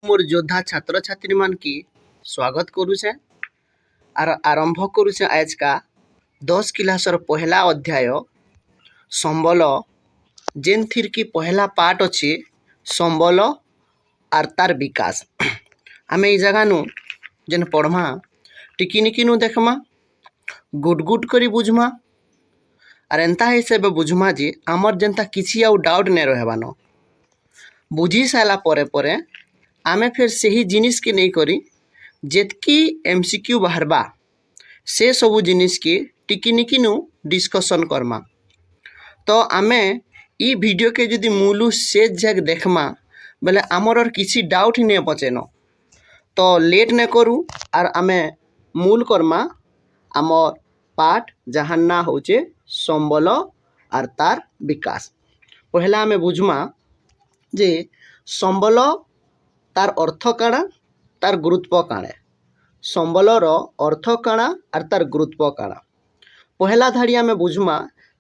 मोर योद्धा छात्र छात्री मान की स्वागत करुचे आर आरंभ करुचे आज का 10 क्लासर पहला अध्याय संबल जेन थीर की पहला पार्ट अच्छे संबल आर तार विकास। आम ये जगह नु जेन पढ़मा टिकिनिकी नु देखमा गुड गुड करी बुझमा आर एंता हिसाब बुझमा जे आमर जेनता किसी आउ डाउट नहीं रहबान बुझी सारा परे आमे फिर से ही जिनिस के नहीं करी जेतकी एमसीक्यू बाहरबा से सबू जिनिस के टिकिनिकी नु डिस्कशन करमा। तो आमे ई वीडियो के जदि मूलू से जग देखमा बेले आमर और किसी डाउट ही नहीं बचेन। तो लेट न करू आर आमे मूल करमा आमर पाठ जहाँ ना होचे संबल आर तार विकास। पहला आमे बुझमा जे संबल तार अर्थ काଣା तार गुरुत्व काଣା संबलर अर्थ काଣା आर तार गुरुत्व काଣା। पहला धाड़ी आमे बुझमा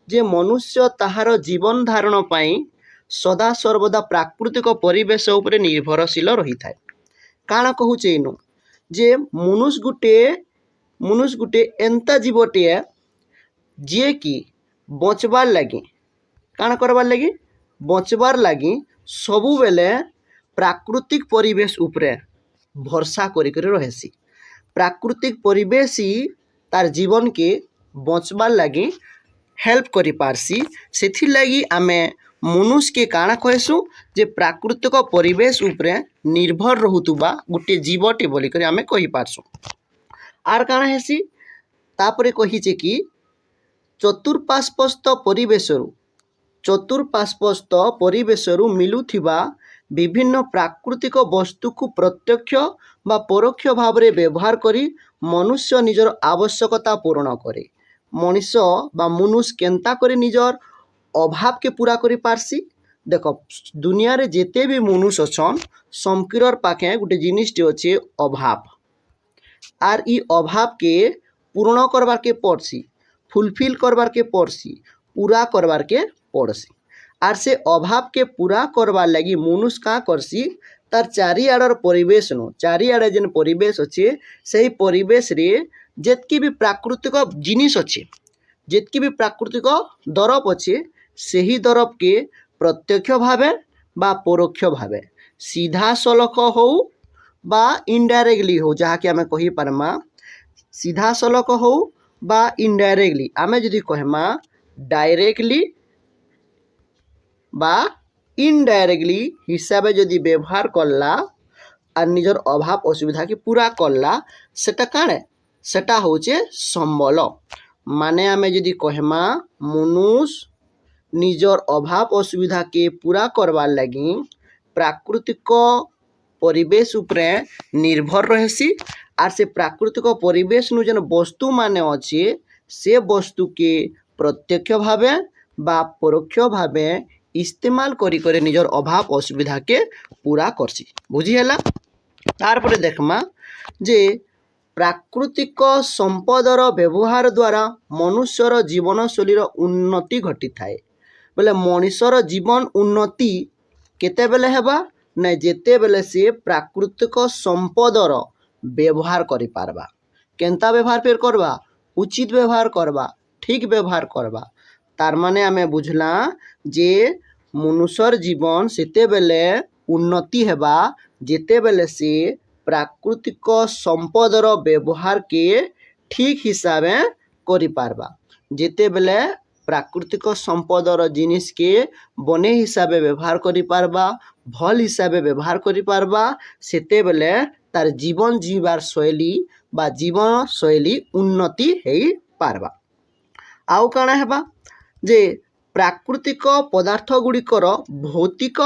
जे मनुष्य ताहार जीवन धारण पाई सदा सर्वदा प्राकृतिक परिवेश उपरे निर्भरशील रही थाए। काଣା कहूचे इनु जे मनुष्य गुटे एंता जीवटे जे कि बचबार लगी काଣା करबार लगी बचबार लगी सबु बेले प्राकृतिक परिवेश उपरे भरसा करी रहेसी। प्राकृतिक परिवेश ही तार जीवन के बचबार लगी हेल्प करी पारसी। सेथिर लगी आमे मनुष्य के काଣା कहसु जे प्राकृतिक परिवेश उपरे निर्भर रहुतुबा गुटे जीवटे बोली करी आमे कहि पारसु। आर काଣା हेसी तापरे कहिचे कि चतुर्पार्श्वस्थ परिवेशरु मिलुथिबा विभिन्न प्राकृतिक वस्तु को प्रत्यक्ष बा परोक्ष भाव रे व्यवहार करी मनुष्य निजर आवश्यकता पूर्ण करे। मनुष्य बा मनुष्य केंता करे निजर अभाव के पूरा करी पारसी। देखो दुनिया रे जेते भी मनुष्य अछन समकिरर पाखे गुटे जिनिसटे अच्छे अभाव आर ई अभाव के पूर्ण करबार के पड़सी फुलफिल करबार के पड़सी पूरा करबार के पड़सी। आर से अभाव के पूरा करबार लगी मनुष्य का करसी तार चारिआडर परिवेश नो चारिआडे जेन परिवेश अच्छे सही परिवेश रे जेतकी भी प्राकृतिक जिनिस अच्छे जेतकी भी प्राकृतिक दरब अच्छे सही दरब के प्रत्यक्ष भावे बा परोक्ष भावे सीधा सलख हो बा इनडायरेक्टली हो जहाँ कि आमे कहि पारमा सीधा सलख हो बा इनडायरेक्टली आमे जदि कहमा डायरेक्टली बा इनडायरेक्टली हिसाबे जदि व्यवहार करला और निजर अभाव असुविधा के पूरा करला सेटा काणे सेटा होचे संबल। माने आमे जदि कहमा मनुष्य निजर अभाव असुविधा के पूरा करवार लगी प्राकृतिक परिवेश उपरे निर्भर रहेसी। आर से प्राकृतिक परिवेश नु जेन वस्तु माने अच्छे से वस्तु के प्रत्यक्ष भावे बा परोक्ष भावे इस्तेमाल करी निजर अभाव असुविधा के पूरा करसी। बुझीगला। तार परे देखमा जे प्राकृतिक संपदर व्यवहार द्वारा मनुष्यर जीवनशैलीर उन्नति घटी थाए। बोले मनुष्यर जीवन उन्नति केते बेले हेबा ना जेते बेले से प्राकृतिक संपदर व्यवहार करि पारबा। केंता व्यवहार फेर करबा उचित व्यवहार करबा ठीक व्यवहार करबा। तार माने आमे बुझला जे मनुष्यर जीवन सेते बेले उन्नति हेबा जेते बेले से प्राकृतिक संपदर व्यवहार के ठीक हिसाबे करि पारबा। जेते बेले प्राकृतिक संपदर जिनिस के बने हिसाबे व्यवहार करि पारबा भल हिसाबे व्यवहार करि पारबा सेते बेले तार जीवन जीवार शैली बा जीवन शैली उन्नति हेई पारबा। आउ काଣା हेबा जे प्राकृतिक पदार्थ गुड़िकर भौतिक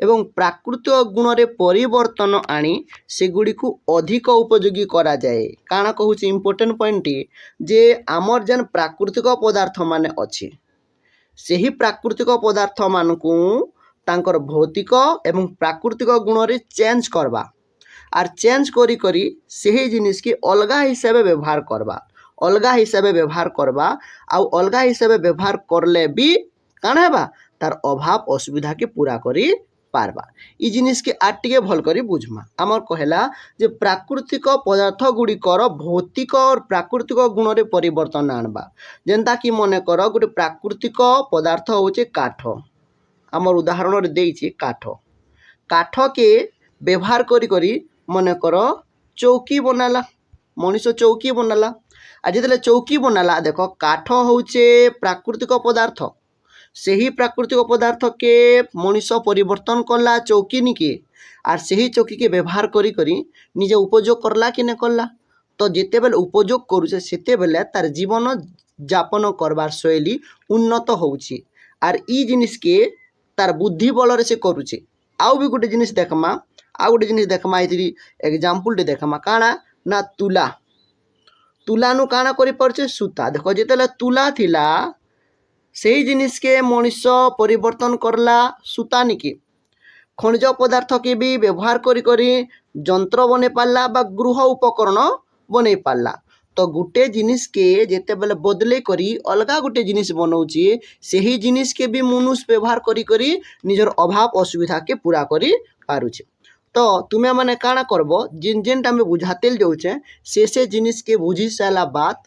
एवं प्राकृतिक गुण रे परिवर्तन आनी से गुड़ी को अधिक उपयोगी करा जाए। काଣା कहूँ इम्पोर्टेंट पॉइंट जे आमर जेन प्राकृतिक पदार्थ माने अच्छे सही प्राकृतिक पदार्थ मान को तांकर भौतिक एवं प्राकृतिक गुण रे चेंज करबा आर चेंज करी करी सही जिनिस के अलगा हिसाबे व्यवहार करबा अलगा हिसाबे व्यवहार करबा आउ अलगा हिसाबे व्यवहार करले भी काଣା हेबा तार अभाव असुविधा के पूरा करी पारबा। ई जिनिस के आर टिके भल करी बुझमा। आमर कहला जे प्राकृतिक पदार्थ गुड़िकर भौतिक और प्राकृतिक गुण रे परिवर्तन आनबा। जेनता कि मने कर गोटे प्राकृतिक पदार्थ होचे काठ। आमर उदाहरण रे देइछि काठ। काठ के व्यवहार करी करी मने कर चौकी बनाला। मनुष्य चौकी बनाला। आ जितले चौकी बनाला देख काठ होचे प्राकृतिक पदार्थ। से ही प्राकृतिक पदार्थ के मनुष्य परिवर्तन करला चौकी निके आर से ही चौकी के व्यवहार करी करी निजे उपयोग करला कि न करला। तो जिते बेले उपयोग करूचे सेते बेले तार जीवन जापन करबार शैली उन्नत होउची। आर ई जिनिस के तार बुद्धि बल रे से करूचे। आउ भी गोटे जिनिस देखमा। आउ गोटे जिनिस देखमा इतरी एग्जांपल टे देखमा काना ना तुला। तुला नु काना करि परछे सूता। देखो जेतेले तुला थिला सेही जिनिस के मनुष्य परिवर्तन करला सूता निके। खनिज पदार्थ के भी व्यवहार करी करी जंत्र बने पारला बा गृह उपकरण बने पारला। तो गुटे जिनिस के जेते बेले बदले करी अलगा गुटे जिनिस बनाउची सेही जिनिस के भी मनुष्य व्यवहार करी करी निजर अभाव असुविधा के पूरा करी पारुचे। तो तुमे माने काना करबो जिन जिन टाइम बुझातेल जाउचे से जिनिस के बुझी साला बात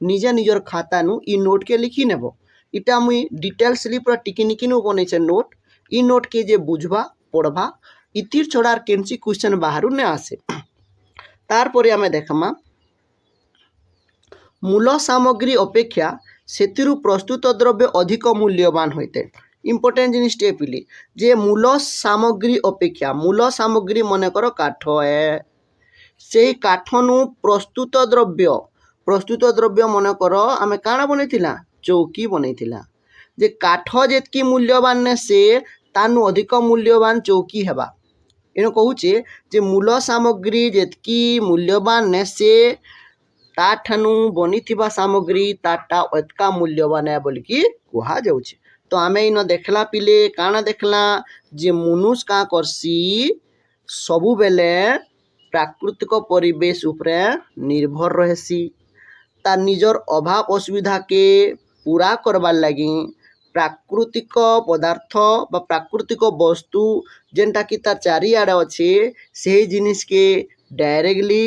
निजे निजर खाता नु ई नोट के लिखी नेबो। इटा मुई डिटेल्सली पूरा टिकिनिकी नु बनेছে नोट। ई नोट के जे बुझबा पढ़बा इतिर छड़ार केनसी क्वेश्चन बाहरु ने आसे। तारपरे आमे देखमा मूल सामग्री अपेक्षा सेतिरु प्रस्तुत द्रव्य अधिक मूल्यवान होइते। इम्पोर्टेंट जिनिस टे पिली जे मूल सामग्री अपेक्षा मूल सामग्री मने कर काठ है से काठ नु प्रस्तुत द्रव्य मने कर आमे काना बनेथिला चौकी बनेथिला। जे काठ जेतकी मूल्यवान ने से तानु अधिक मूल्यवान चौकी हेबा। एनो कहूचे जे मूल सामग्री जेतकी मूल्यवान ने से ताठानु बनिथिबा सामग्री ताटा अतका मूल्यवान है बोल की कुहा जाउचे। तो आमे इन देखला पिले काना देखला जे मनुष्य का करसी सबु बेले प्राकृतिक परिवेश उपरे निर्भर रहेसी। तार निजर अभाव असुविधा के पूरा करबार लगी प्राकृतिक पदार्थ बा प्राकृतिक वस्तु जेनटा कि तार चारिआडे अच्छे से जिनिस के डायरेक्टली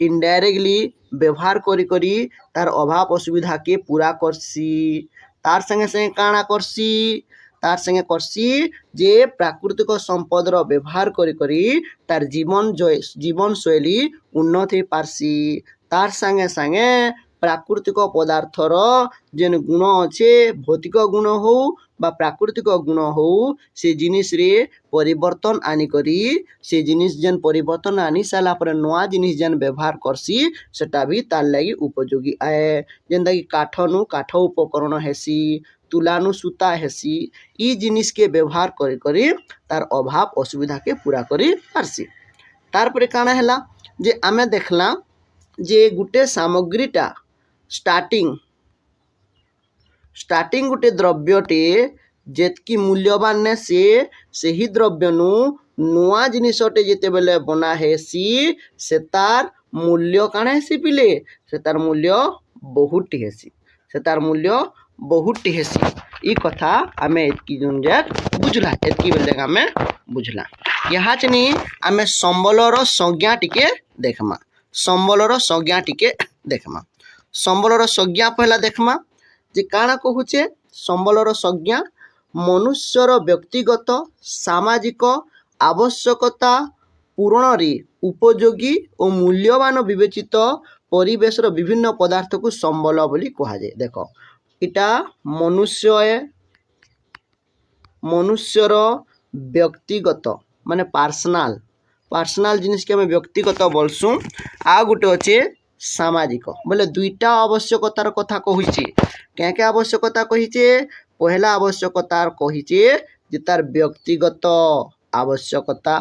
इनडायरेक्टली व्यवहार करी करी तार अभाव असुविधा के पूरा करसी। तार संगे संगे काना करसी तार संगे करसी जे प्राकृतिक संपदर व्यवहार करी करी तार जीवन शैली उन्नत हो पारसी। तार संगे संगे प्राकृतिक पदार्थर जेन गुण अच्छे भौतिक गुण हो बा प्राकृतिक गुण हो से जिनिस रे परिवर्तन आनी करी से जिनिस जेन परिवर्तन आनी साला पर नवा जिनिस जेन व्यवहार करसी सेटा भी तार लगी उपयोगी आए। जेनता कि काठ नु काठ उपकरण हेसी तुला नु सूता हेसी ई जिनिस के व्यवहार करी करी तार अभाव असुविधा के पूरा करी पारसी। तार परे काना हैला जे आमे देखला जे गुटे सामग्रीटा स्टार्टिंग गुटे द्रव्यटे जेतकी मूल्यवान ने से ही द्रव्य नु नुआ जिनिसटे जेते बेले बना हेसी से तार मूल्य काना हेसी पिले से तार मूल्य बहुत हेसी ई कथा आमे एतकी जुनजाक बुझला एतकी बेले आमे बुझला। यहाँ चनी आमे संबलर संज्ञा टिके देखमा। संबलर संज्ञा पहला देखमा जे काना कहूचे संबलर संज्ञा मनुष्यर व्यक्तिगत सामाजिक आवश्यकता पूरण रे उपयोगी और मूल्यवान विवेचित परिवेशर विभिन्न पदार्थ को संबल बोली कहा जाए। देखो इटा मनुष्यर व्यक्तिगत माने पर्सनल जिनिस के हमें व्यक्तिगत बोलसुँ। आ गुटे अच्छे सामाजिक बोले दुईटा आवश्यकतार कथा कहिचे। क्या क्या आवश्यकता कहिचे पहला आवश्यकतार कहिचे जे तार व्यक्तिगत आवश्यकता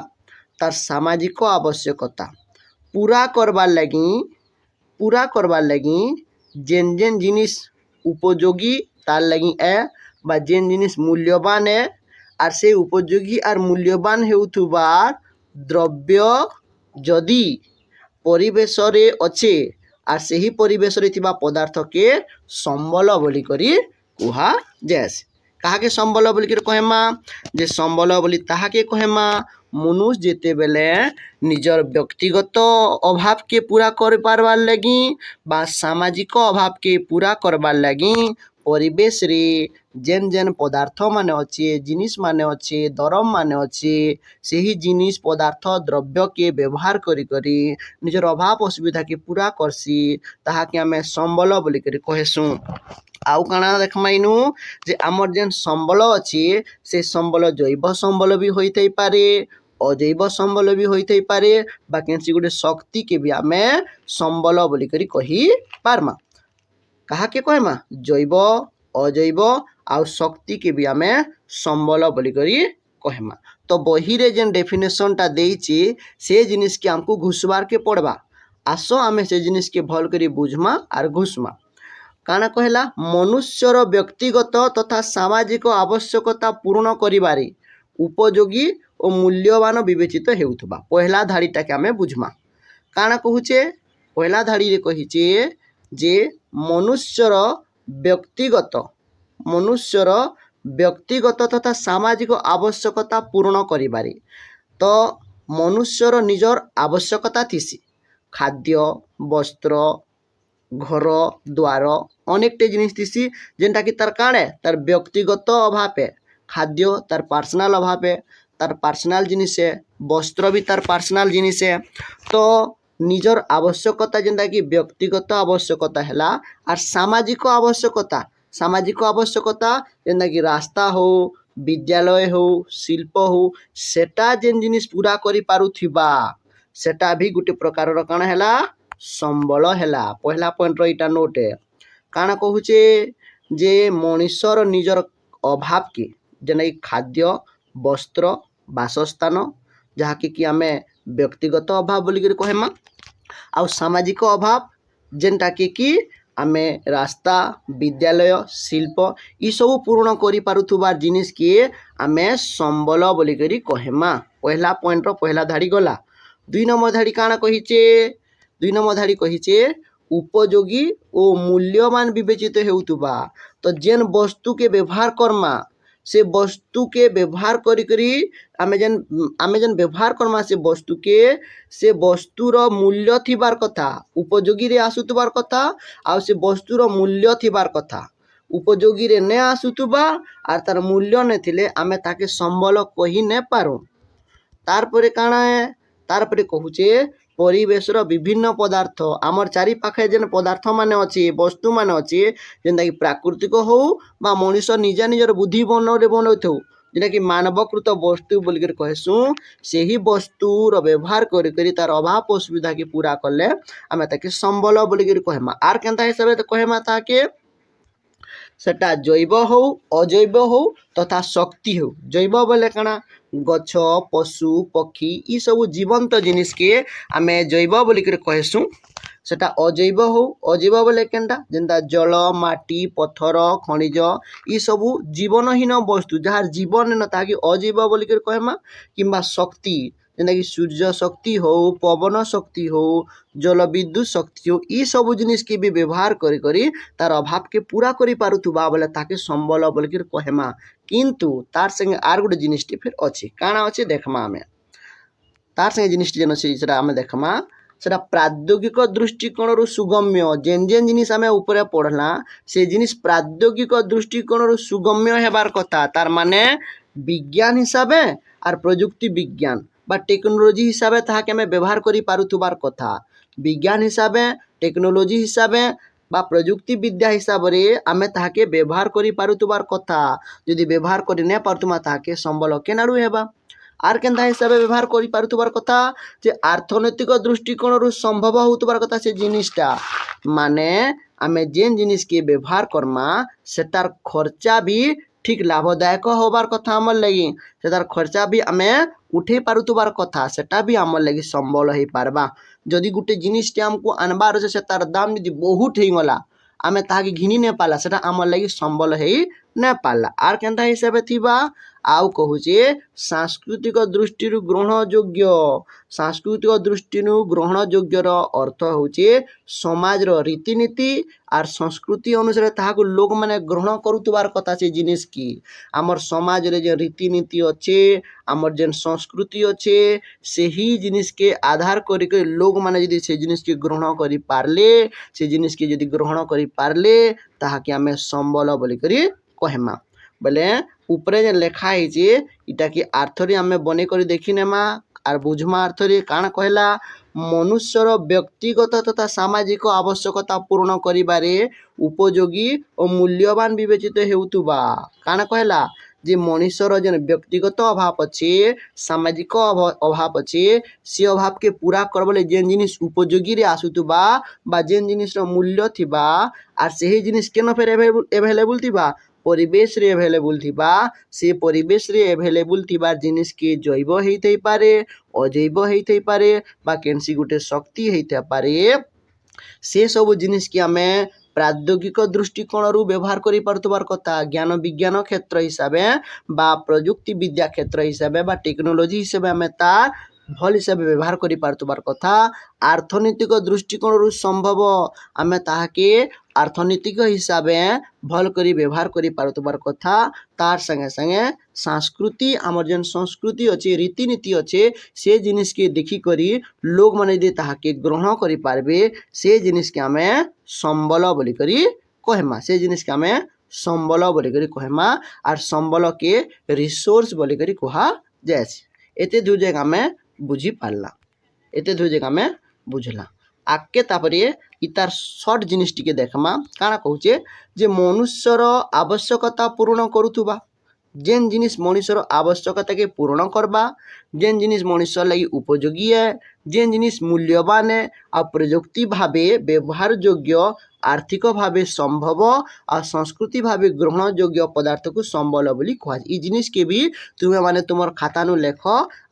तार सामाजिक आवश्यकता पूरा करबार लगी जेन जेन जिनिस उपयोगी तार लगी ए बा जेन जिनिस मूल्यवान है आर से उपयोगी आर मूल्यवान हेउथुबार द्रव्य जदि परिवेश रे अच्छे आर से ही परिवेश रे थिबा पदार्थ के संबल बोली करी कुहा जायसे। କାହାକେ ସମ୍ବଳ ବୋଲିକିରି କହେମା ଯେ ସମ୍ବଳ ବୋଲି ତାହାକେ କହେମା ମନୁଷ ଯେତେବେଲେ ନିଜର ବ୍ୟକ୍ତିଗତ ଅଭାବକେ ପୂରା କରିପାରବାର୍ ଲାଗି ବା ସାମାଜିକ ଅଭାବକେ ପୂରା କରବାର୍ ଲାଗି ପରିବେଶରେ ଯେନ୍ ଯେନ୍ ପଦାର୍ଥ ମାନେ ଅଛେ ଜିନିଷ ମାନେ ଅଛେ ଦରମ ମାନେ ଅଛେ ସେହି ଜିନିଷ ପଦାର୍ଥ ଦ୍ରବ୍ୟକେ ବ୍ୟବହାର କରି ନିଜର ଅଭାବ ଅସୁବିଧାକେ ପୂରା କରସି ତାହାକେ ଆମେ ସମ୍ବଳ ବୋଲିକରି କହେସୁଁ। ଆଉ କାଣା ଦେଖମା ଇନୁ ଯେ ଆମର ଯେନ୍ ସମ୍ବଳ ଅଛି ସେ ସମ୍ବଳ ଜୈବ ସମ୍ବଳ ବି ହୋଇଥାଇ ପାରେ ଅଜୈବ ସମ୍ବଳ ବି ହୋଇଥାଇ ପାରେ ବା କେନ୍ସି ଗୋଟେ ଶକ୍ତିକେ ବି ଆମେ ସମ୍ବଳ ବୋଲିକରି କହି ପାରମା। କାହାକେ କହେମା ଜୈବ ଅଜୈବ ଆଉ ଶକ୍ତିକେ ବି ଆମେ ସମ୍ବଳ ବୋଲିକରି କହେମା। ତ ବହିରେ ଯେନ୍ ଡେଫିନେସନଟା ଦେଇଛି ସେ ଜିନିଷକେ ଆମକୁ ଘୁଷବାରକେ ପଡ଼ବା। ଆସ ଆମେ ସେ ଜିନିଷକେ ଭଲ କରି ବୁଝମା ଆର୍ ଘୁଷମା। କାଣା କହିଲା ମନୁଷ୍ୟର ବ୍ୟକ୍ତିଗତ ତଥା ସାମାଜିକ ଆବଶ୍ୟକତା ପୂରଣ କରିବାରେ ଉପଯୋଗୀ ଓ ମୂଲ୍ୟବାନ ବିବେଚିତ ହେଉଥିବା। ପହିଲା ଧାଡ଼ିଟାକେ ଆମେ ବୁଝମା। କାଣା କହୁଛେ ପହିଲା ଧାଡ଼ିରେ କହିଛେ ଯେ ମନୁଷ୍ୟର ବ୍ୟକ୍ତିଗତ ତଥା ସାମାଜିକ ଆବଶ୍ୟକତା ପୂରଣ କରିବାରେ। ତ ମନୁଷ୍ୟର ନିଜର ଆବଶ୍ୟକତା ଥିସି ଖାଦ୍ୟ ବସ୍ତ୍ର ଘର ଦ୍ୱାର ଅନେକଟେ ଜିନିଷ ଥିସି ଯେନ୍ଟାକି ତାର କାଣା ତାର ବ୍ୟକ୍ତିଗତ ଅଭାବେ ଖାଦ୍ୟ ତାର ପାର୍ସନାଲ ଅଭାବେ ତାର ପାର୍ସନାଲ ଜିନିଷେ ବସ୍ତ୍ର ବି ତାର ପାର୍ସନାଲ ଜିନିଷେ। ତ ନିଜର ଆବଶ୍ୟକତା ଯେନ୍ଟାକି ବ୍ୟକ୍ତିଗତ ଆବଶ୍ୟକତା ହେଲା ଆର୍ ସାମାଜିକ ଆବଶ୍ୟକତା ଯେନ୍ଟାକି ରାସ୍ତା ହଉ ବିଦ୍ୟାଳୟ ହଉ ଶିଳ୍ପ ହଉ ସେଟା ଯେନ୍ ଜିନିଷ ପୂରା କରିପାରୁଥିବା ସେଟା ବି ଗୋଟେ ପ୍ରକାରର କାଣା ହେଲା ସମ୍ବଳ ହେଲା। ପହିଲା ପଏଣ୍ଟର ଇଟା ନୋଟ୍ କାଣା କହୁଛେ ଯେ ମଣିଷର ନିଜର ଅଭାବକେ ଯେନ୍ଟାକି ଖାଦ୍ୟ ବସ୍ତ୍ର ବାସସ୍ଥାନ ଯାହାକି କି ଆମେ ବ୍ୟକ୍ତିଗତ ଅଭାବ ବୋଲିକରି କହେମା ଆଉ ସାମାଜିକ ଅଭାବ ଯେନ୍ଟାକି କି ଆମେ ରାସ୍ତା ବିଦ୍ୟାଳୟ ଶିଳ୍ପ ଇସବୁ ପୂରଣ କରିପାରୁଥିବା ଜିନିଷକେ ଆମେ ସମ୍ବଳ ବୋଲିକରି କହେମା। ପହିଲା ପଏଣ୍ଟର ପହିଲା ଧାଡ଼ି ଗଲା। 2 ନମ୍ବର ଧାଡ଼ି କାଣା କହିଛେ 2 ନମ୍ବର ଧାଡ଼ି କହିଛେ ଉପଯୋଗୀ ଓ ମୂଲ୍ୟବାନ ବିବେଚିତ ହେଉଥିବା। ତ ଯେନ୍ ବସ୍ତୁକେ ବ୍ୟବହାର କର୍ମା ସେ ବସ୍ତୁକେ ବ୍ୟବହାର କରି ଆମେ ଯେନ୍ ବ୍ୟବହାର କର୍ମା ସେ ବସ୍ତୁର ମୂଲ୍ୟ ଥିବାର କଥା ଉପଯୋଗୀରେ ଆସୁଥିବାର କଥା ଆଉ ସେ ବସ୍ତୁର ମୂଲ୍ୟ ଥିବାର କଥା। ଉପଯୋଗୀରେ ନେ ଆସୁଥିବା ଆର୍ ତାର ମୂଲ୍ୟ ନେଥିଲେ ଆମେ ତାକେ ସମ୍ବଳ କହି ନେ ପାରୁ। ତାରପରେ କାଣା ତାରପରେ କହୁଛେ ପରିବେଶର ବିଭିନ୍ନ ପଦାର୍ଥ ଆମର ଚାରିପାଖେ ଯେନ୍ ପଦାର୍ଥ ମାନେ ଅଛି ବସ୍ତୁ ମାନେ ଅଛି ଯେନ୍ଟାକି ପ୍ରାକୃତିକ ହଉ ବା ମଣିଷ ନିଜର ବୁଦ୍ଧି ବଳରେ ବନଉଥାଉ ଯେନ୍ଟାକି ମାନବକୃତ ବସ୍ତୁ ବୋଲିକରି କହେସୁଁ ସେହି ବସ୍ତୁର ବ୍ୟବହାର କରି ତାର ଅଭାବ ଅସୁବିଧାକେ ପୂରା କଲେ ଆମେ ତାକେ ସମ୍ବଳ ବୋଲିକରି କହେମା। ଆର୍ କେନ୍ତା ହିସାବରେ କହେମା ତାହାକେ ସେଟା ଜୈବ ହଉ ଅଜୈବ ହଉ ତଥା ଶକ୍ତି ହଉ। ଜୈବ ବୋଲେ କାଣା ଗଛ ପଶୁ ପକ୍ଷୀ ଇ ସବୁ ଜୀବନ୍ତ ଜିନିଷକେ ଆମେ ଜୈବ ବୋଲିକରି କହେସୁଁ। ସେଟା ଅଜୈବ ହଉ ଅଜୈବ ବୋଲେ କେନ୍ଟା ଯେନ୍ତା ଜଳ ମାଟି ପଥର ଖଣିଜ ଇ ସବୁ ଜୀବନହୀନ ବସ୍ତୁ ଯାହାର ଜୀବନ ନ ତାହାକେ ଅଜୈବ ବୋଲିକରି କହେମା। କିମ୍ବା ଶକ୍ତି ଯେନ୍ଟାକି ସୂର୍ଯ୍ୟ ଶକ୍ତି ହଉ ପବନ ଶକ୍ତି ହଉ ଜଳବିଦ୍ୟୁତ ଶକ୍ତି ହଉ ଇ ସବୁ ଜିନିଷକେ ବି ବ୍ୟବହାର କରି ତାର ଅଭାବକେ ପୂରା କରିପାରୁଥିବା ବୋଲେ ତାକେ ସମ୍ବଳ ବୋଲିକରି କହେମା। କିନ୍ତୁ ତାର ସାଙ୍ଗେ ଆର୍ ଗୋଟେ ଜିନିଷଟେ ଫେର୍ ଅଛି କାଣା ଅଛି ଦେଖମା ଆମେ ତାର ସାଙ୍ଗେ ଜିନିଷଟି ଯେନ୍ ଅଛି ସେଟା ଆମେ ଦେଖମା ସେଟା ପ୍ରାଦ୍ୟୋଗିକ ଦୃଷ୍ଟିକୋଣରୁ ସୁଗମ୍ୟ ଯେନ୍ ଜିନିଷ ଆମେ ଉପରେ ପଢ଼ଲା ସେ ଜିନିଷ ପ୍ରାଦ୍ୟୋଗିକ ଦୃଷ୍ଟିକୋଣରୁ ସୁଗମ୍ୟ ହେବାର କଥା। ତାର ମାନେ ବିଜ୍ଞାନ ହିସାବେ ଆର୍ ପ୍ରଯୁକ୍ତି ବିଜ୍ଞାନ ବା ଟେକ୍ନୋଲୋଜି ହିସାବେ ତାହାକେ ଆମେ ବ୍ୟବହାର କରିପାରୁଥିବାର କଥା। ବିଜ୍ଞାନ ହିସାବେ ଟେକ୍ନୋଲୋଜି ହିସାବେ ବା ପ୍ରଯୁକ୍ତି ବିଦ୍ୟା ହିସାବରେ ଆମେ ତାହାକେ ବ୍ୟବହାର କରିପାରୁଥିବାର କଥା। ଯଦି ବ୍ୟବହାର କରି ନେ ପାରୁଥିମା ତାହାକେ ସମ୍ବଳ କେନାରୁ ହେବା। ଆର୍ କେନ୍ତା ହିସାବେ ବ୍ୟବହାର କରିପାରୁଥିବାର କଥା ଯେ ଆର୍ଥନୈତିକ ଦୃଷ୍ଟିକୋଣରୁ ସମ୍ଭବ ହେଉଥିବାର କଥା ସେ ଜିନିଷଟା ମାନେ ଆମେ ଯେନ୍ ଜିନିଷକେ ବ୍ୟବହାର କର୍ମା ସେଟାର ଖର୍ଚ୍ଚା ବି ଠିକ୍ ଲାଭଦାୟକ ହବାର କଥା ଆମର୍ ଲାଗି ସେଟାର ଖର୍ଚ୍ଚା ବି ଆମେ ଉଠେଇ ପାରୁଥିବାର କଥା ସେଟା ବି ଆମର୍ ଲାଗି ସମ୍ବଳ ହେଇପାରବା। ଯଦି ଗୋଟେ ଜିନିଷଟେ ଆମକୁ ଆନବାର ଅଛି ସେ ତାର ଦାମ ଯଦି ବହୁତ ହେଇଗଲା ଆମେ ତାହାକେ ଘିନି ନେ ପାରଲା ସେଟା ଆମର୍ ଲାଗି ସମ୍ବଳ ହେଇ ନା ପାରଲା। ଆର୍ କେନ୍ତା ହିସାବେ ଥିବା ଆଉ କହୁଛେ ସାଂସ୍କୃତିକ ଦୃଷ୍ଟିରୁ ଗ୍ରହଣଯୋଗ୍ୟ। ସାଂସ୍କୃତିକ ଦୃଷ୍ଟିରୁ ଗ୍ରହଣଯୋଗ୍ୟର ଅର୍ଥ ହଉଛେ ସମାଜର ରୀତିନୀତି ଆର୍ ସଂସ୍କୃତି ଅନୁସାରେ ତାହାକୁ ଲୋକମାନେ ଗ୍ରହଣ କରୁଥିବାର କଥା। ସେ ଜିନିଷ କି ଆମର ସମାଜରେ ଯେ ରୀତିନୀତି ଅଛେ, ଆମର ଯେନ୍ ସଂସ୍କୃତି ଅଛେ, ସେହି ଜିନିଷକେ ଆଧାର କରିକି ଲୋକମାନେ ଯଦି ସେ ଜିନିଷକେ ଗ୍ରହଣ କରିପାରିଲେ, ସେ ଜିନିଷକେ ଯଦି ଗ୍ରହଣ କରିପାରିଲେ ତାହାକେ ଆମେ ସମ୍ବଳ ବୋଲିକରି କହେମା। ବୋଲେ ଉପରେ ଯେ ଲେଖା ହେଇଛେ ଇଟାକେ ଆର୍ଥରେ ଆମେ ବନେଇ କରି ଦେଖି ନେମା ଆର୍ ବୁଝମା। ଅର୍ଥରେ କାଣା କହିଲା, ମନୁଷ୍ୟର ବ୍ୟକ୍ତିଗତ ତଥା ସାମାଜିକ ଆବଶ୍ୟକତା ପୂରଣ କରିବାରେ ଉପଯୋଗୀ ଓ ମୂଲ୍ୟବାନ ବିବେଚିତ ହେଉଥିବା। କାଣା କହିଲା ଯେ ମଣିଷର ଯେନ୍ ବ୍ୟକ୍ତିଗତ ଅଭାବ ଅଛେ, ସାମାଜିକ ଅଭାବ ଅଛେ, ସେ ଅଭାବକେ ପୂରା କରବଲେ ଯେନ୍ ଜିନିଷ ଉପଯୋଗୀରେ ଆସୁଥିବା ବା ଯେନ୍ ଜିନିଷର ମୂଲ୍ୟ ଥିବା ଆର୍ ସେହି ଜିନିଷ କେନ ଫେର୍ ଏଭେଲେବୁଲ୍ ଥିବା, ପରିବେଶରେ ଏଭେଲେବୁଲ୍ ଥିବା। ସେ ପରିବେଶରେ ଏଭେଲେବୁଲ୍ ଥିବା ଜିନିଷକେ ଜୈବ ହେଇଥାଇପାରେ, ଅଜୈବ ହେଇଥାଇପାରେ ବା କେନ୍ସି ଗୋଟେ ଶକ୍ତି ହେଇଥାଇପାରେ। ସେ ସବୁ ଜିନିଷକେ ଆମେ ପ୍ରାଦ୍ୟୋଗିକ ଦୃଷ୍ଟିକୋଣରୁ ବ୍ୟବହାର କରିପାରୁଥିବାର କଥା। ଜ୍ଞାନ ବିଜ୍ଞାନ କ୍ଷେତ୍ର ହିସାବେ ବା ପ୍ରଯୁକ୍ତି ବିଦ୍ୟା କ୍ଷେତ୍ର ହିସାବେ ବା ଟେକ୍ନୋଲୋଜି ହିସାବେ ଆମେ ତାର୍ ଭଲ ହିସାବେ ବ୍ୟବହାର କରିପାରୁଥିବାର କଥା। ଆର୍ଥନୈତିକ ଦୃଷ୍ଟିକୋଣରୁ ସମ୍ଭବ ଆମେ ତାହାକେ ଆର୍ଥନୈତିକ ହିସାବେ ଭଲ କରି ବ୍ୟବହାର କରିପାରୁଥିବାର କଥା। ତାର୍ ସାଙ୍ଗେ ସାଙ୍ଗେ ସଂସ୍କୃତି, ଆମର ଯେନ୍ ସଂସ୍କୃତି ଅଛେ, ରୀତିନୀତି ଅଛେ, ସେ ଜିନିଷକେ ଦେଖିକରି ଲୋକମାନେ ଯଦି ତାହାକେ ଗ୍ରହଣ କରିପାରିବେ, ସେ ଜିନିଷକେ ଆମେ ସମ୍ବଳ ବୋଲିକରି କହେମା। ସେ ଜିନିଷକେ ଆମେ ସମ୍ବଳ ବୋଲିକରି କହେମା। ଆର୍ ସମ୍ବଳକେ ରିସୋର୍ସ ବୋଲିକରି କୁହାଯାଏସି। ଏତେ ଦୁଇ ଯାକ ଆମେ ବୁଝିପାରିଲା, ଏତେ ଦୁଇ ଯାକ ଆମେ ବୁଝଲା। ଆଗକେ ତାପରେ ଇତାର ସର୍ଟ ଜିନିଷ ଟିକେ ଦେଖମା। କାଣା କହୁଛେ ଯେ ମନୁଷ୍ୟର ଆବଶ୍ୟକତା ପୂରଣ କରୁଥିବା, ଯେନ୍ ଜିନିଷ ମଣିଷର ଆବଶ୍ୟକତାକେ ପୂରଣ କରବା, ଯେନ୍ ଜିନିଷ ମଣିଷର ଲାଗି ଉପଯୋଗୀ ଏ, ଯେନ୍ ଜିନିଷ ମୂଲ୍ୟବାନ ଏ ଆଉ ପ୍ରଯୁକ୍ତି ଭାବେ ବ୍ୟବହାର ଯୋଗ୍ୟ, ଆର୍ଥିକ ଭାବେ ସମ୍ଭବ ଆଉ ସଂସ୍କୃତି ଭାବେ ଗ୍ରହଣଯୋଗ୍ୟ ପଦାର୍ଥକୁ ସମ୍ବଳ ବୋଲି କୁହାଯାଏ। ଇ ଜିନିଷକେ ବି ତୁମେ ମାନେ ତୁମର ଖାତାନୁ ଲେଖ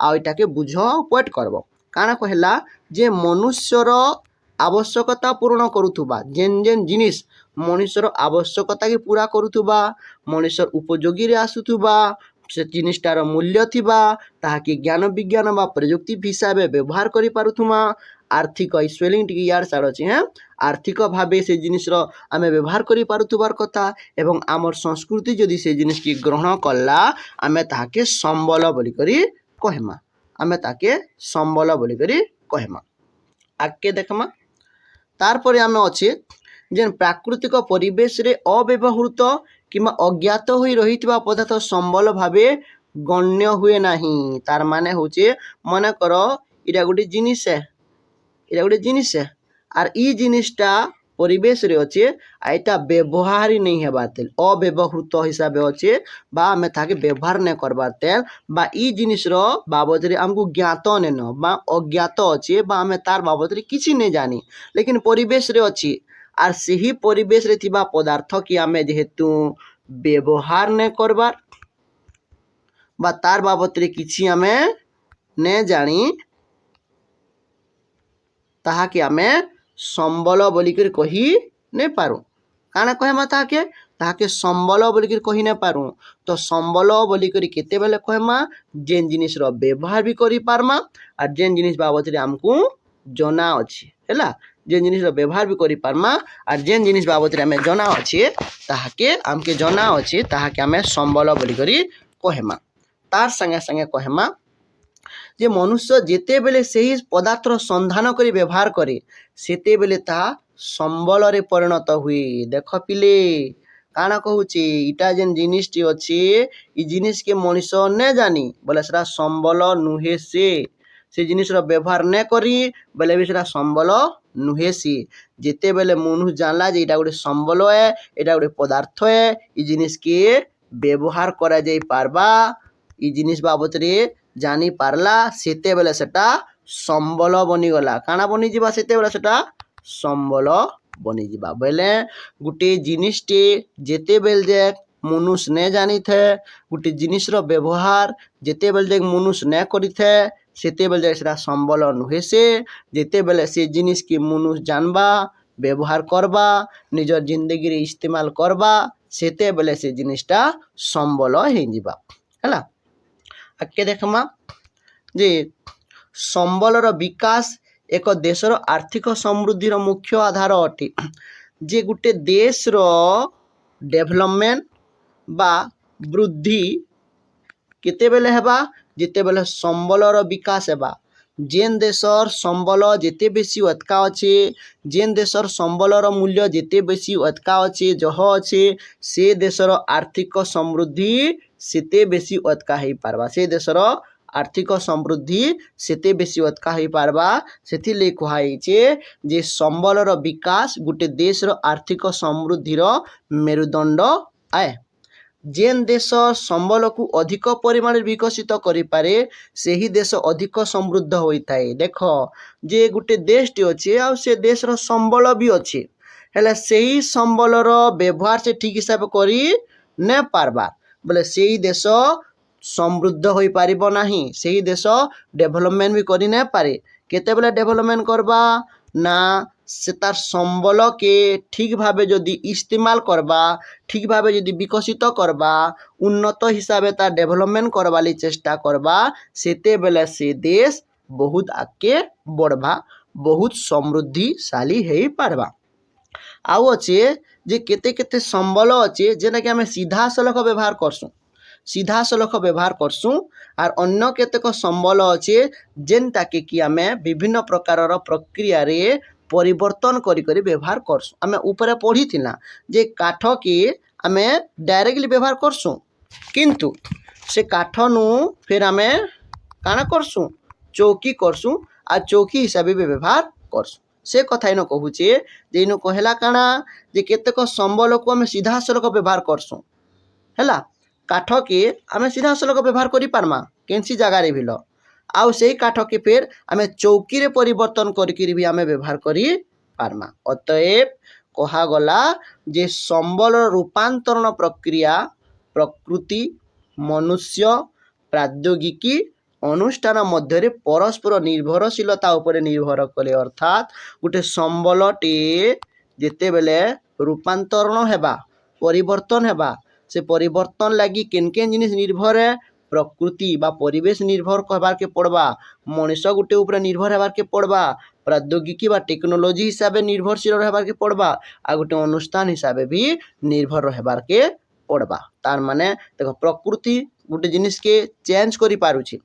ଆଉ ଏଟାକେ ବୁଝ, ପଏଣ୍ଟ କରବ। କାଣା କହିଲା ଯେ ମନୁଷ୍ୟର ଆବଶ୍ୟକତା ପୂରଣ କରୁଥିବା ଯେନ୍ ଯେନ୍ ଜିନିଷ ମଣିଷର ଆବଶ୍ୟକତାକେ ପୂରା କରୁଥିବା, ମଣିଷର ଉପଯୋଗୀରେ ଆସୁଥିବା, ସେ ଜିନିଷଟାର ମୂଲ୍ୟ ଥିବା, ତାହାକେ ଜ୍ଞାନ ବିଜ୍ଞାନ ବା ପ୍ରଯୁକ୍ତି ହିସାବେ ବ୍ୟବହାର କରିପାରୁଥୁମା। ଆର୍ଥିକ ସ୍ପେଲିଂ ଟିକେ ଇଆଡ଼େ ସାଡ଼େ ଅଛି, ଆର୍ଥିକ ଭାବେ ସେ ଜିନିଷର ଆମେ ବ୍ୟବହାର କରିପାରୁଥିବାର କଥା। ଏବଂ ଆମର ସଂସ୍କୃତି ଯଦି ସେ ଜିନିଷକେ ଗ୍ରହଣ କଲା, ଆମେ ତାହାକେ ସମ୍ବଳ ବୋଲିକରି କହେମା। ଆମେ ତାକେ ସମ୍ବଳ ବୋଲିକରି କହେମା। ଆଗକେ ଦେଖମା। ତାରପରେ ଆମେ ଅଛେ ଯେନ୍ ପ୍ରାକୃତିକ ପରିବେଶରେ ଅବ୍ୟବହୃତ କିମ୍ବା ଅଜ୍ଞାତ ହୋଇ ରହିଥିବା ପଦାର୍ଥ ସମ୍ବଳ ଭାବେ ଗଣ୍ୟ ହୁଏ ନାହିଁ। ତାର ମାନେ ହଉଛେ ମନେକର ଇଟା ଗୋଟେ ଜିନିଷ ଏ, ଏଟା ଗୋଟେ ଜିନିଷ ଏ ଆର୍ ଇ ଜିନିଷଟା ପରିବେଶରେ ଅଛେ, ଏଇଟା ବ୍ୟବହାର ନେଇ ହେବାର ତେଲ ଅବ୍ୟବହୃତ ହିସାବେ ଅଛେ ବା ଆମେ ତାହାକେ ବ୍ୟବହାର ନାଇଁ କରବାର ତେଲ ବା ଇ ଜିନିଷର ବାବଦରେ ଆମକୁ ଜ୍ଞାତ ନେନ ବା ଅଜ୍ଞାତ ଅଛେ ବା ଆମେ ତାର ବାବଦରେ କିଛି ନେଇ ଜାନି, ଲେକିନ ପରିବେଶରେ ଅଛି। আর ସେହି ପରିବେଶରେ ଥିବା ପଦାର୍ଥ କି ଆମେ ଯେହେତୁ ବ୍ୟବହାର ନାଇଁ କରବାର বা ତାର ବାବଦରେ କିଛି ଆମେ ନାଇଁ ଜାଣି, ତାହାକେ ଆମେ ସମ୍ବଳ ବୋଲିକରି କହି ନାଇଁ ପାରୁ। କାଣା କହେମା ତାହାକେ? ତାହାକେ ସମ୍ବଳ ବୋଲିକରି କହି ନାଇଁ ପାରୁ। ତ ସମ୍ବଳ ବୋଲିକରି କେତେବେଲେ କହେମା? ଯେନ୍ ଜିନିଷର ବ୍ୟବହାର ବି କରିପାରମା আর ଯେନ୍ ଜିନିଷ ବାବଦରେ ଆମକୁ ଜନା ଅଛି, ହେଲା। ଯେନ୍ ଜିନିଷର ବ୍ୟବହାର ବି କରିପାରମା আর ଯେନ୍ ଜିନିଷ ବାବଦରେ ଆମେ ଜନା ଅଛେ, ତାହାକେ ଆମକେ ଜନା ଅଛେ, ତାହାକେ ଆମେ ସମ୍ବଳ ବୋଲିକରି କହେମା। ତାର ସାଙ୍ଗେ ସାଙ୍ଗେ କହେମା ଯେ ମନୁଷ୍ୟ ଯେତେବେଲେ ସେହି ପଦାର୍ଥର ସନ୍ଧାନ କରି ବ୍ୟବହାର କରେ, ସେତେବେଲେ ତାହା ସମ୍ବଳରେ ପରିଣତ ହୁଏ। ଦେଖ ପିଲେ କାଣା କହୁଛେ, ଇଟା ଯେନ୍ ଜିନିଷଟି ଅଛି, ଇ ଜିନିଷକେ ମଣିଷ ନାଇଁ ଜାନି ବୋଲେ ସେଟା ସମ୍ବଳ ନୁହେଁ। ସେ ଜିନିଷର ବ୍ୟବହାର ନାଇଁ କରି ବୋଲେ ବି ସେଟା ସମ୍ବଳ ନୁହେଁ। ଯେତେବେଲେ ମନୁଷ ଜାଣିଲା ଯେ ଏଇଟା ଗୋଟେ ସମ୍ବଳ ଏ, ଏଇଟା ଗୋଟେ ପଦାର୍ଥ ଏ, ଇ ଜିନିଷକେ ବ୍ୟବହାର କରାଯାଇ ପାରବା, ଇ ଜିନିଷ ବାବଦରେ ଜାନି ପାରଲା, ସେତେବେଲେ ସେଟା ସମ୍ବଳ ବନିଗଲା। କାଣା ବନିଯିବା? ସେତେବେଲେ ସେଟା ସମ୍ବଳ ବନିଯିବା। ବୋଇଲେ ଗୋଟେ ଜିନିଷଟେ ଯେତେବେଲେ ଯେ ମନୁଷ ନାଇଁ ଜାନିଥାଏ, ଗୋଟେ ଜିନିଷର ବ୍ୟବହାର ଯେତେବେଲେ ଯେ ମନୁଷ ନାଇଁ କରିଥାଏ, ସେତେବେଲେ ଯେ ସେଟା ସମ୍ବଳ ନୁହେଁ। ଯେତେବେଲେ ସେ ଜିନିଷକେ ମନୁଷ ଜାନବା, व्यवहार करबा निजर जिंदगी रे इस्तेमाल करबा सेते बेले से जिनिसटा संबल हो जिबा हैला। आके देखमा जे संबलर विकास एक देशर आर्थिक समृद्धि मुख्य आधार अटे। जे गुटे देश रो डेवलपमेंट बा वृद्धि केतेबेले हेबा जितेबेले संबलर विकास हेबा। जेन देशर संबल जेते बेसी अतका अच्छे जेन देशर संबलर मूल्य जेते बेसी अतका अच्छे जह अच्छे से देशर आर्थिक समृद्धि सेते बेसी अतका हो पारबा। से देशर आर्थिक समृद्धि सेते बेसी अतका हो पारबा। सेथिले कुहाइछे जे संबलर विकास गुटे देशर आर्थिक समृद्धिर मेरुदंड आए। जेन देश संबल को अधिक परिमाण विकसित करि पारे सेही देश अधिक समृद्ध होइताए। देख जे गुटे देशटी अच्छे आ से देशर संबल भी अच्छे हेले सेही संबलर व्यवहार से ठीक हिसाब करि न पारबा बोले सेही देश समृद्ध होई पारिबो नाही। सेही देश डेवलपमेंट भी करि न पारे। केतेबेले डेवलपमेंट करबा ना से तार संबल के ठीक भावे जदि इस्तेमाल करबा ठीक भावे जदि विकसित करबा उन्नत हिसाब तार डेवलपमेंट करवाली चेष्टा करबा सेते बेले से देश बहुत आगे बढ़बा बहुत समृद्धिशाली हो पारबा। आउ अच्छे जे केते केते संबल अच्छे जेना कि आमे सीधा सलख व्यवहार करसुँ सीधा सलख व्यवहार करसुँ आर अन्य केतेक संबल अच्छे जेनटा के कि आमे विभिन्न प्रकार प्रक्रिया रे परिवर्तन करी करी व्यवहार करसुँ। आमे ऊपर पढ़ी थिना जे काठ के आमे डायरेक्टली व्यवहार करसुँ किंतु से काठ नु फिर आमे काना करसुँ चौकी करसुँ आ चौकी हिसाब भी व्यवहार करसुँ। से कथा इन कहूचे जे इन कहला काना जे केतेक संबल को आमे सीधा सलख व्यवहार करसुँ हैला। काठ के आमे सीधा सलख व्यवहार करि पारमा केनसी जगह रे भिल आउ से काठ के फिर आमे चौकी रे परिवर्तन करिक भी आमे व्यवहार करि पारमा। अतएव कहा गला जे संबल रूपांतरण प्रक्रिया प्रकृति मनुष्य प्रौद्योगिकी अनुष्ठान मध्य परस्पर निर्भरशीलता उपरे निर्भर कले अर्थात गोटे संबलटे जेते बेले रूपांतरण हेबा परिवर्तन हेबा से परिवर्तन लगी केन केन जिनिस निर्भर है प्रकृति बा परिवेश निर्भर कहबार के पड़बा मनुष गोटे ऊपर निर्भर हेबार के पड़बा प्रौद्योगिकी बा टेक्नोलॉजी हिसाब निर्भरशील रहबार के पड़बा आ गोटे अनुष्ठान हिसाब भी निर्भर रहबार के पड़बा। तार माने देखो प्रकृति गोटे जिनिस के चेंज करि पारुछि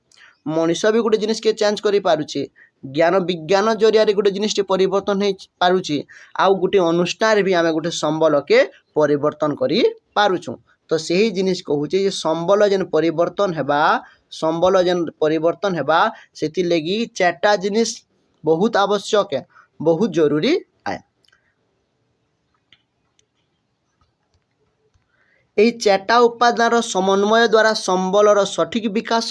मनुष्य भी गोटे जिनिस के चेंज करि पारुछि ज्ञान विज्ञान जरिया रे गोटे जिनिस परिवर्तन हो पारुछि आउ गोटे अनुष्ठान भी आमे गोटे संबल के परिवर्तन करि पारुछु। तो सही जिनिस कहूचे जे संबल जेन परिवर्तन हेबा संबल जेन परिवर्तन हेबा सेति लगी चारटा जिनिस बहुत आवश्यक है बहुत जरूरी है। এই চারটা উপাদানর সমন্বয় দ্বারা সম্বলর সঠিক বিকাশ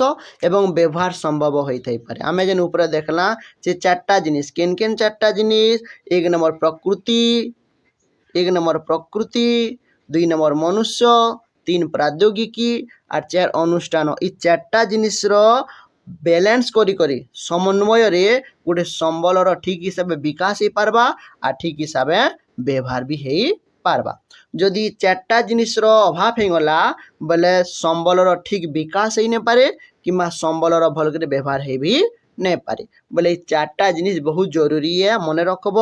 এবং ব্যবহার সম্ভব হয়ে পারে। আমি যেন উপরে দেখলা যে চারটা জিনিস কেন কেন চারটা জিনিস এক নম্বর প্রকৃতি দুই নম্বর মনুষ্য তিন প্রৌদ্যোগিकी আর চার अनुष्ठान। এই চারটা জিনিসর बैलेंस करी करी समन्वय रे गोटे संबलर ठीक हिसाब विकास हो पारबा आ ठीक हिसाब व्यवहार भी हो पारबा। जदि चारटा जिनिसर अभाव हो गला बोले संबलर ठीक विकास हो नहीं पारे कि संबलर भल कर व्यवहार हो भी नहीं पारे। बोले चारटा जिनिस बहुत जरूरी है मन रखब।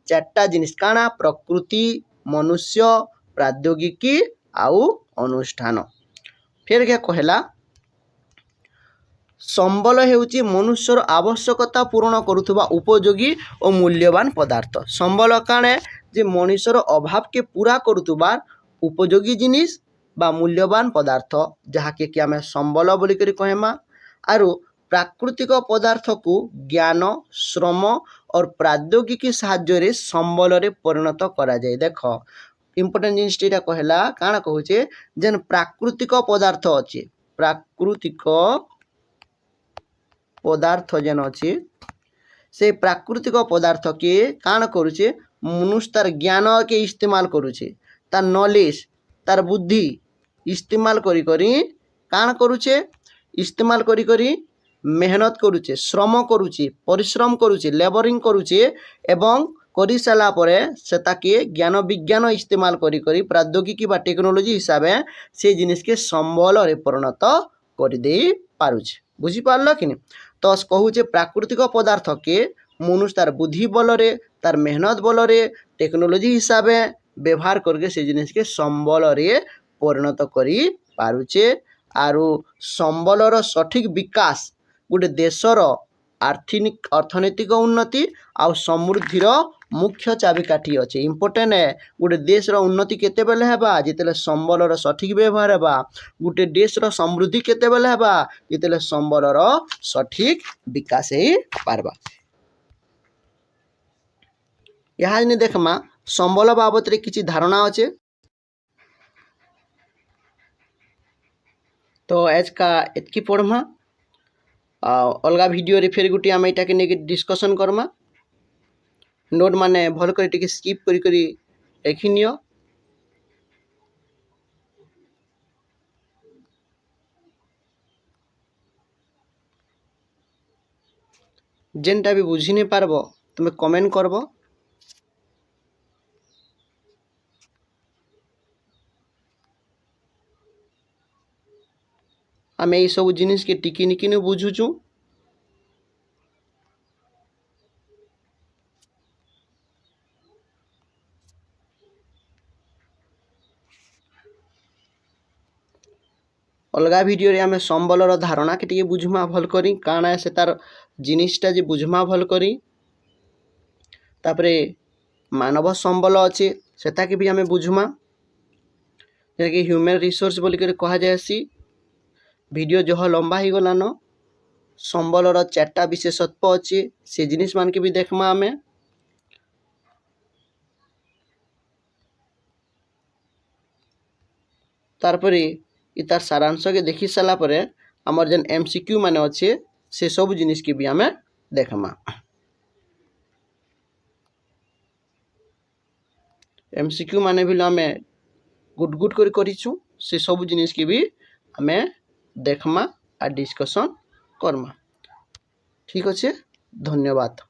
चारटा जिनिस काना प्रकृति मनुष्य प्रौद्योगिकी आउ अनुष्ठान। फिर क्या कहला संबल हेउची मनुष्यर आवश्यकता पूर्ण करुथुबा उपयोगी और मूल्यवान पदार्थ। संबल काणे जे मनुष्यर अभाव के पूरा करुथुबा उपयोगी जिनिस बा मूल्यवान पदार्थ जहा के आमे संबल बोली करी कहमा। आरु प्राकृतिक पदार्थ को ज्ञान श्रम और प्रौद्योगिकी साहाय्य रे संबल रे परिणत करा जाय। देख इम्पोर्टेंट जिनिस टीटा कहला काना कहूचे जेन प्राकृतिक पदार्थ अछि प्राकृतिक पदार्थ जेन अच्छे से प्राकृतिक पदार्थ के कान करुचे मनुष्य तार ज्ञान के इस्तेमाल करुचे तार नॉलेज तार बुद्धि इस्तेमाल करी करी कान करुचे इस्तेमाल करी करी मेहनत करुचे श्रम करुचे परिश्रम करुचे लेबरिंग करुचे एवं କରି ସାରିଲା ପରେ ସେଟାକେ ଜ୍ଞାନ ବିଜ୍ଞାନ ଇସ୍ତେମାଲ କରି କରି ପ୍ରୌଦ୍योगिकी ବା टेक्नोलॉजी हिसाबे से जिनिस के संबल रे परिणत कर दे पारुछ। बुझी पारल कि नहीं? तो कहूचे प्राकृतिक पदार्थ के मनुष्य तार बुद्धि बल रे तार मेहनत बल रे टेक्नोलॉजी हिसाबे व्यवहार करके से जिनिस के संबल रे परिणत करी पारुचे। आरु संबलर सठिक विकास गोटे देशर आर्थिक अर्थनैतिक उन्नति आ समृद्धिर मुख्य चाबिकाठी अच्छे। इम्पोर्टेंट है गोटे देशर उन्नति केते बेले हेबा जितेले संबलर सठिक व्यवहार हेबा। गोटे देशर समृद्धि केते बेले हेबा जितेले संबलर सठिक विकास ही पारबा। यहाँ जने देखमा संबल बाबत रे किछि धारणा अच्छे। तो आज का एतकी पढ़मा अलगा वीडियो रे फिर गुटी आम एटाके नेके डिस्कशन करमा। नोट माने भल कर टिके स्किप करी करी लिखि नियो। जेनटा भी बुझी नहीं पारबो तुम कमेंट करबो। आम ये सब जिनिस के टिकी निकी बुझुचु। अलगा वीडियो रे आमे संबलर धारणा के टिके बुझमा भल करी काना से तार जिनिसटा जे बुझमा भल करी। तापरे मानव संबल अच्छे सेटा के भी आमे बुझमा जे ह्यूमन रिसोर्स बोली कर कहा जायसी। वीडियो जह लंबा ही गलान संबलर 4टा विशेषत्व अच्छे से जिनिस मान के भी देखमा आमे। तारपरे इतार सारांश के देखि सारा परे हमर जन एमसीक्यू माने अच्छे से सब जिनिस के भी आमे देखमा। एमसीक्यू माने भी आमे गुड गुड कर करिछु से सब जिनिस के भी आमे देखमा आ डिस्कशन करमा। ठीक अच्छे, धन्यवाद।